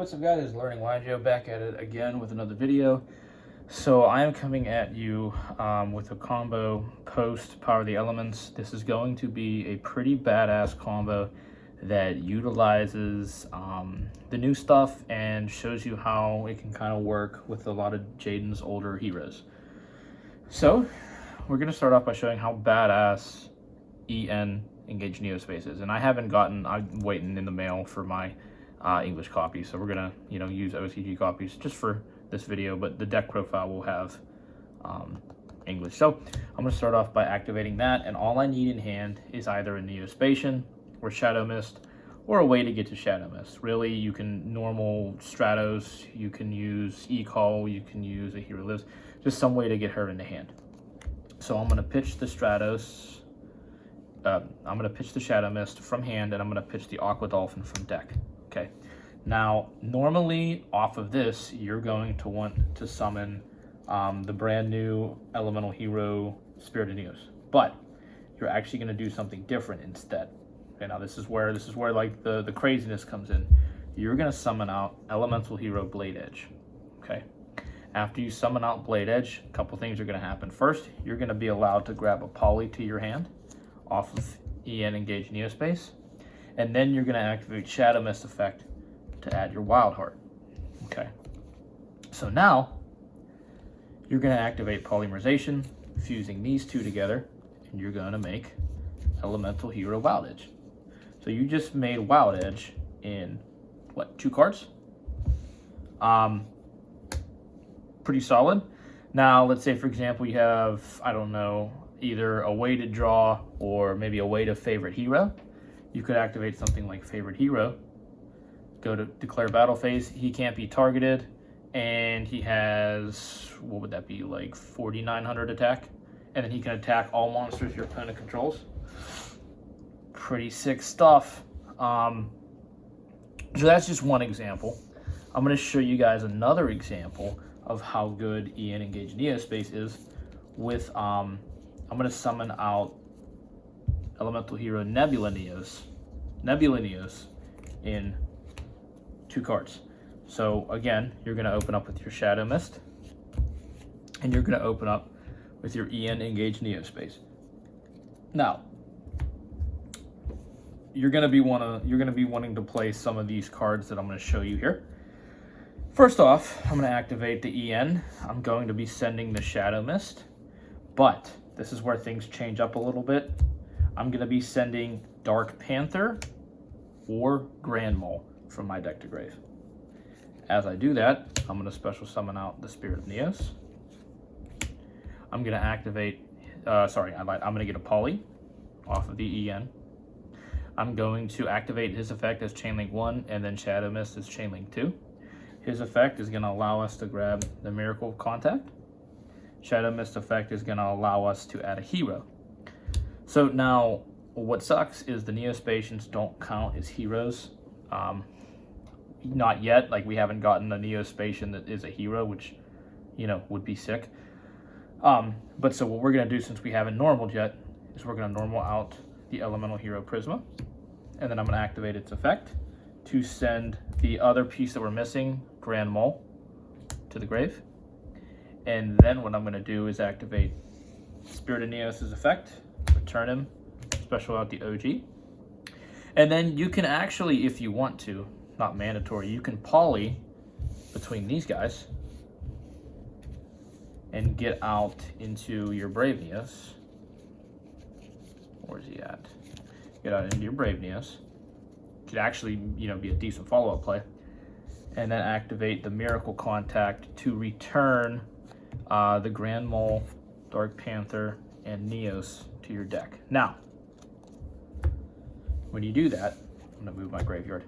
what's up guys, it's Learning YuGiOh back at it again with another video. So I am coming at you with a combo post Power the Elements. This is going to be a pretty badass combo that utilizes the new stuff and shows you how it can kind of work with a lot of Jaden's older heroes. So we're going to start off by showing how badass EN Engage Neo-Space is. And I'm waiting in the mail for my English copy, so we're gonna use OCG copies just for this video, but the deck profile will have English. So I'm gonna start off by activating that, and all I need in hand is either a Neo-Spacian or Shadow Mist, or a way to get to Shadow Mist. Really, you can normal Stratos, you can use E-Call, you can use a Hero Lives, just some way to get her into hand. So I'm gonna pitch the Stratos, I'm gonna pitch the Shadow Mist from hand, and I'm gonna pitch the Aqua Dolphin from deck. Okay, now normally off of this, you're going to want to summon the brand new elemental hero Spirit of Neos, but you're actually going to do something different instead. Okay, now this is where like the craziness comes in. You're going to summon out elemental hero Wildedge. Okay, after you summon out Wildedge, a couple things are going to happen. First, you're going to be allowed to grab a poly to your hand off of EN Engage Neo-Space. And then you're going to activate Shadow Mist effect to add your Wild Heart. Okay. So now you're going to activate Polymerization, fusing these two together, and you're going to make Elemental Hero Wildedge. So you just made Wildedge in what, 2 cards? Pretty solid. Now let's say, for example, you have, I don't know, either a way to draw or maybe a way to favorite hero. You could activate something like Favorite Hero, go to Declare Battle Phase. He can't be targeted, and he has, what would that be, like 4,900 attack? And then he can attack all monsters your opponent controls. Pretty sick stuff. So that's just one example. I'm going to show you guys another example of how good EN Engage Neo-Space is with, I'm going to summon out Elemental Hero Nebula Neos in 2 cards. So again, you're going to open up with your Shadow Mist, and you're going to open up with your EN Engage Neo-Space. Now, you're going to be wanting to play some of these cards that I'm going to show you here. First off, I'm going to activate the EN. I'm going to be sending the Shadow Mist, but this is where things change up a little bit. I'm going to be sending Dark Panther or Grand Mole from my deck to grave. As I do that, I'm going to special summon out the Spirit of Neos. I'm going to activate, I'm going to get a poly off of the EN. I'm going to activate his effect as Chainlink 1 and then Shadow Mist as Chainlink 2. His effect is going to allow us to grab the Miracle Contact. Shadow Mist effect is going to allow us to add a hero. So now, what sucks is the Neo-Spacians don't count as heroes. Not yet. Like, we haven't gotten a Neo-Spacian that is a hero, which, would be sick. But so what we're going to do, since we haven't normaled yet, is we're going to normal out the Elemental Hero Prisma. And then I'm going to activate its effect to send the other piece that we're missing, Grand Mole, to the grave. And then what I'm going to do is activate Spirit of Neos' effect, return him, special out the OG. And then you can actually, if you want to, not mandatory, you can poly between these guys and get out into your Brave Neos. Where's he at? Get out into your Brave Neos. Could actually, be a decent follow-up play. And then activate the Miracle Contact to return the Grand Mole, Dark Panther, and Neos to your deck. Now, when you do that, I'm going to move my graveyard.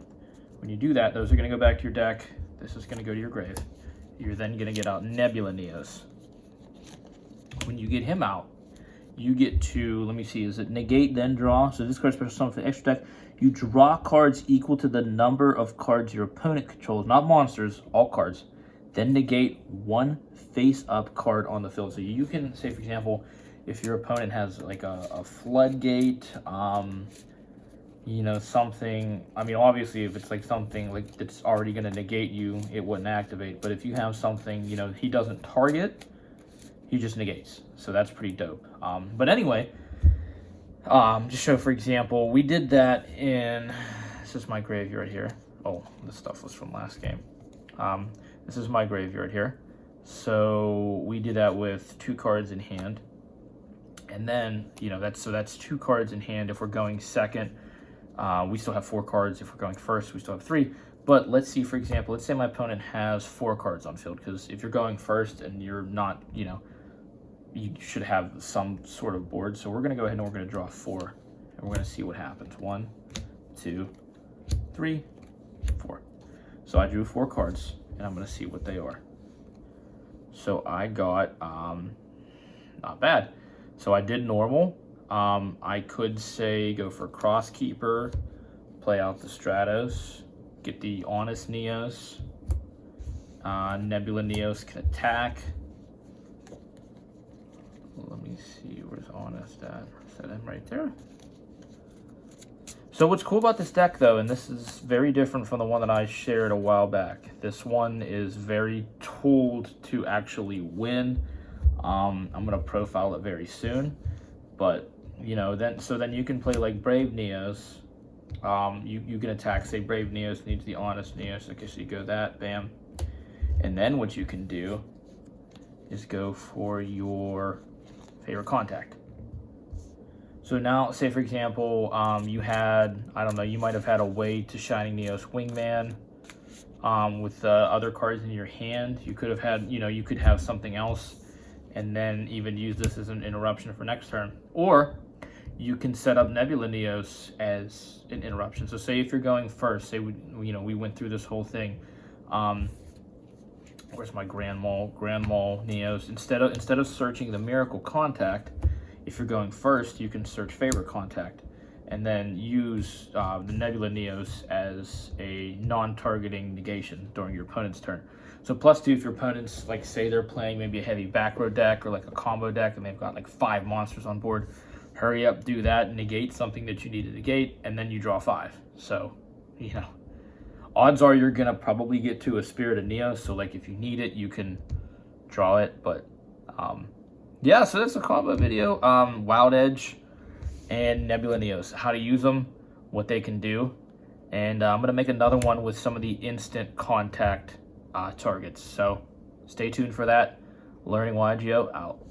When you do that, those are going to go back to your deck. This is going to go to your grave. You're then going to get out Nebula Neos. When you get him out, you get to, let me see, is it negate then draw? So this card special summon for the extra deck. You draw cards equal to the number of cards your opponent controls, not monsters, all cards. Then negate 1 face-up card on the field. So you can say, for example, if your opponent has like a Floodgate, you know, something, I mean, obviously if it's like something like that's already going to negate you, it wouldn't activate. But if you have something, you know, he doesn't target, he just negates. So that's pretty dope. But anyway, just show, for example, we did that in, this is my graveyard here. Oh, this stuff was from last game. This is my graveyard here. So we did that with 2 cards in hand. And then, you know, that's 2 cards in hand if we're going second. We still have 4 cards. If we're going first, we still have 3. But let's see, for example, let's say my opponent has 4 cards on field, because if you're going first and you're not, you know, you should have some sort of board. So we're going to go ahead and we're going to draw 4, and we're going to see what happens. 1, 2, 3, 4. So I drew 4 cards, and I'm going to see what they are. So I got, not bad. So I did normal. I could say go for Crosskeeper, play out the Stratos, get the Honest Neos. Nebula Neos can attack. Let me see, where's Honest at? Set him right there. So what's cool about this deck though, and this is very different from the one that I shared a while back. This one is very tooled to actually win. I'm gonna profile it very soon, but you know, then you can play like Brave Neos. You can attack, say Brave Neos needs the Honest Neos. Okay, so you go that, bam. And then what you can do is go for your favorite contact. So now, say for example, you had, I don't know, you might have had a way to Shining Neos Wingman with other cards in your hand. You could have had, you know, you could have something else and then even use this as an interruption for next turn. Or you can set up Nebula Neos as an interruption. So say if you're going first, say we went through this whole thing. Where's my Grand Mall Neos? Instead of searching the Miracle Contact, if you're going first, you can search Favorite Contact and then use the Nebula Neos as a non-targeting negation during your opponent's turn. So +2 if your opponent's, like, say they're playing maybe a heavy back row deck or like a combo deck and they've got like 5 monsters on board, hurry up, do that, negate something that you need to negate, and then you draw 5. So, you know, odds are you're gonna probably get to a Spirit of Neos, so like if you need it, you can draw it. But yeah, so that's a combo video. Wildedge and Nebula Neos, how to use them, what they can do, and I'm gonna make another one with some of the instant contact targets. So stay tuned for that. Learning YuGiOh out.